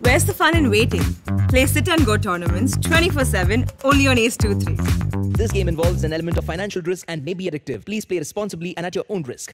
Where's the fun in waiting? Play Sit and Go tournaments 24/7 only on Ace 2-3. This game involves an element of financial risk and may be addictive. Please play responsibly and at your own risk.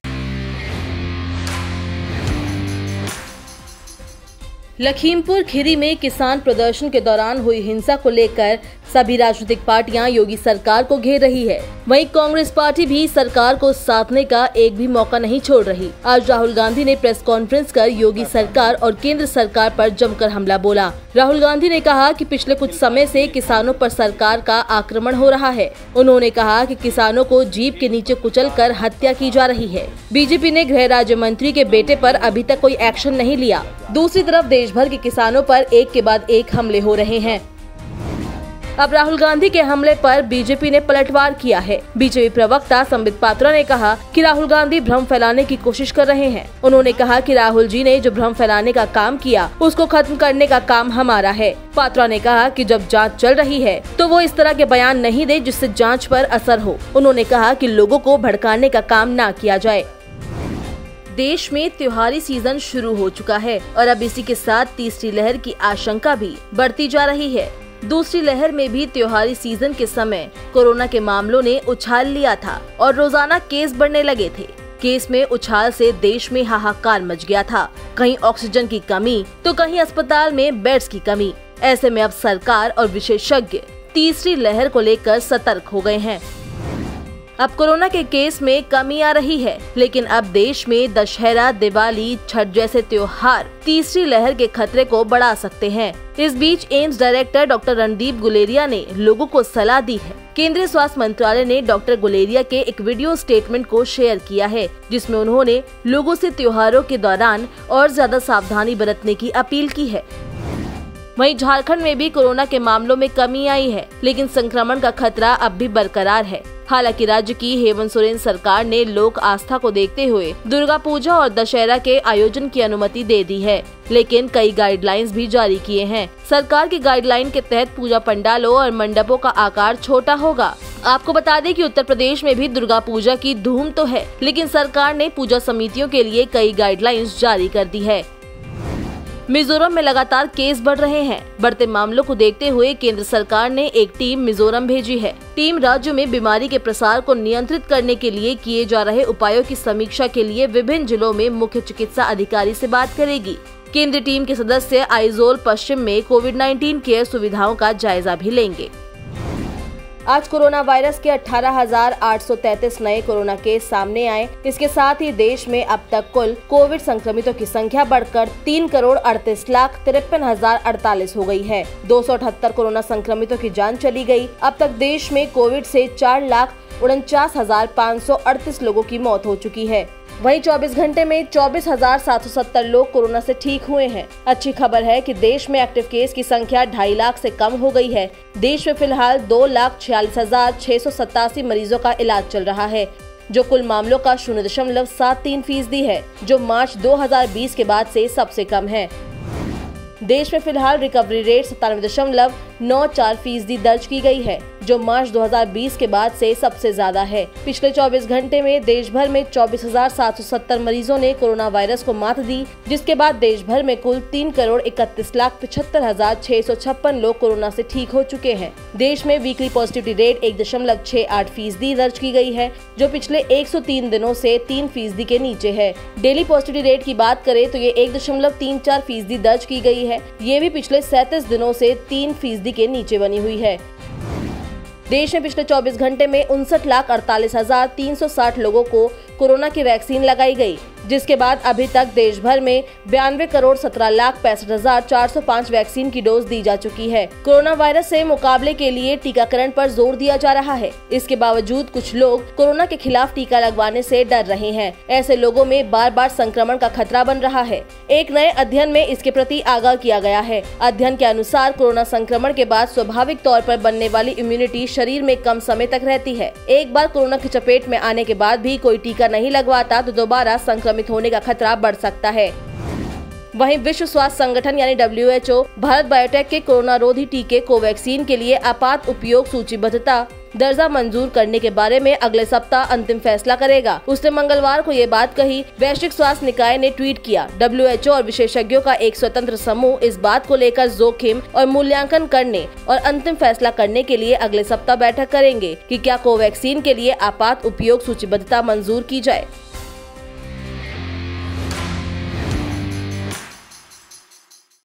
Lakhimpur Kheri में किसान प्रदर्शन के दौरान हुई हिंसा को लेकर सभी राजनीतिक पार्टियां योगी सरकार को घेर रही है। वहीं कांग्रेस पार्टी भी सरकार को साधने का एक भी मौका नहीं छोड़ रही। आज राहुल गांधी ने प्रेस कॉन्फ्रेंस कर योगी सरकार और केंद्र सरकार पर जमकर हमला बोला। राहुल गांधी ने कहा कि पिछले कुछ समय से किसानों पर सरकार का आक्रमण हो रहा है। उन्होंने कहा कि किसानों को जीप के नीचे कुचलकर हत्या की जा रही है। बीजेपी ने गृह राज्य मंत्री के बेटे पर अभी तक कोई एक्शन नहीं लिया। दूसरी तरफ देश भर के किसानों पर एक के बाद एक हमले हो रहे हैं। अब राहुल गांधी के हमले पर बीजेपी ने पलटवार किया है। बीजेपी प्रवक्ता संबित पात्रा ने कहा कि राहुल गांधी भ्रम फैलाने की कोशिश कर रहे हैं। उन्होंने कहा कि राहुल जी ने जो भ्रम फैलाने का काम किया उसको खत्म करने का काम हमारा है। पात्रा ने कहा कि जब जांच चल रही है तो वो इस तरह के बयान नहीं दे जिससे जांच पर असर हो। उन्होंने कहा कि लोगों को भड़काने का काम न किया जाए। देश में त्योहारी सीजन शुरू हो चुका है और अब इसी के साथ तीसरी लहर की आशंका भी बढ़ती जा रही है। दूसरी लहर में भी त्योहारी सीजन के समय कोरोना के मामलों ने उछाल लिया था और रोजाना केस बढ़ने लगे थे। केस में उछाल से देश में हाहाकार मच गया था। कहीं ऑक्सीजन की कमी तो कहीं अस्पताल में बेड्स की कमी। ऐसे में अब सरकार और विशेषज्ञ तीसरी लहर को लेकर सतर्क हो गए हैं। अब कोरोना के केस में कमी आ रही है, लेकिन अब देश में दशहरा, दिवाली, छठ जैसे त्योहार तीसरी लहर के खतरे को बढ़ा सकते हैं। इस बीच AIIMS director doctor Randeep Guleria ने लोगों को सलाह दी है। केंद्रीय स्वास्थ्य मंत्रालय ने डॉक्टर गुलेरिया के एक वीडियो स्टेटमेंट को शेयर किया है, जिसमें उन्होंने लोगों से त्योहारों के दौरान और ज्यादा सावधानी बरतने की अपील की है। वहीं झारखंड में भी कोरोना के मामलों में कमी आई है, लेकिन संक्रमण का खतरा अब भी बरकरार है। हालांकि राज्य की हेमंत सोरेन सरकार ने लोक आस्था को देखते हुए दुर्गा पूजा और दशहरा के आयोजन की अनुमति दे दी है, लेकिन कई गाइडलाइंस भी जारी किए हैं। सरकार की गाइडलाइन के तहत पूजा पंडालों और मंडपों का आकार छोटा होगा। आपको बता दें कि उत्तर प्रदेश में भी दुर्गा पूजा की धूम तो है, लेकिन सरकार ने पूजा समितियों के लिए कई गाइडलाइंस जारी कर दी है। मिजोरम में लगातार केस बढ़ रहे हैं। बढ़ते मामलों को देखते हुए केंद्र सरकार ने एक टीम मिजोरम भेजी है। टीम राज्य में बीमारी के प्रसार को नियंत्रित करने के लिए किए जा रहे उपायों की समीक्षा के लिए विभिन्न जिलों में मुख्य चिकित्सा अधिकारी से बात करेगी। केंद्रीय टीम के सदस्य आइजोल पश्चिम में कोविड-19 केयर सुविधाओं का जायजा भी लेंगे। आज कोरोना वायरस के 18,833 नए कोरोना केस सामने आए। इसके साथ ही देश में अब तक कुल कोविड संक्रमितों की संख्या बढ़कर 3,38,53,048 हो गई है। 278 कोरोना संक्रमितों की जान चली गई। अब तक देश में कोविड से 4,49,538 लोगों की मौत हो चुकी है। वहीं 24 घंटे में 24,770 लोग कोरोना से ठीक हुए हैं। अच्छी खबर है कि देश में एक्टिव केस की संख्या 2.5 लाख से कम हो गई है। देश में फिलहाल 2,46,687 मरीजों का इलाज चल रहा है, जो कुल मामलों का 0.73% है, जो मार्च 2020 के बाद से सबसे कम है। देश में फिलहाल रिकवरी रेट 97.94% दर्ज की गई है, जो मार्च 2020 के बाद से सबसे ज्यादा है। पिछले 24 घंटे में देश भर में 24,770 मरीजों ने कोरोना वायरस को मात दी, जिसके बाद देश भर में कुल 3,31,75,656 लोग कोरोना से ठीक हो चुके हैं। देश में वीकली पॉजिटिविटी रेट 1.68% दर्ज की गई है, जो पिछले 103 दिनों से 3% के नीचे है। डेली पॉजिटिविटी रेट की बात करें तो ये 1.34% दर्ज की गई है। ये भी पिछले 37 दिनों से 3% के नीचे बनी हुई है। देश में पिछले 24 घंटे में 59,48,360 लोगों को कोरोना की वैक्सीन लगाई गई, जिसके बाद अभी तक देश भर में 92,17,65,405 वैक्सीन की डोज दी जा चुकी है। कोरोना वायरस से मुकाबले के लिए टीकाकरण पर जोर दिया जा रहा है। इसके बावजूद कुछ लोग कोरोना के खिलाफ टीका लगवाने से डर रहे हैं। ऐसे लोगों में बार बार संक्रमण का खतरा बन रहा है। एक नए अध्ययन में इसके प्रति आगाह किया गया है। अध्ययन के अनुसार कोरोना संक्रमण के बाद स्वाभाविक तौर पर बनने वाली इम्यूनिटी शरीर में कम समय तक रहती है। एक बार कोरोना की चपेट में आने के बाद भी कोई टीका नहीं लगवाता तो दोबारा संक्रमित होने का खतरा बढ़ सकता है। वहीं विश्व स्वास्थ्य संगठन यानी WHO भारत बायोटेक के कोरोना रोधी टीके कोवैक्सीन के लिए आपात उपयोग सूचीबद्धता दर्जा मंजूर करने के बारे में अगले सप्ताह अंतिम फैसला करेगा। उसने मंगलवार को ये बात कही। वैश्विक स्वास्थ्य निकाय ने ट्वीट किया, WHO और विशेषज्ञों का एक स्वतंत्र समूह इस बात को लेकर जोखिम और मूल्यांकन करने और अंतिम फैसला करने के लिए अगले सप्ताह बैठक करेंगे कि क्या कोवैक्सीन के लिए आपात उपयोग सूचीबद्धता मंजूर की जाए।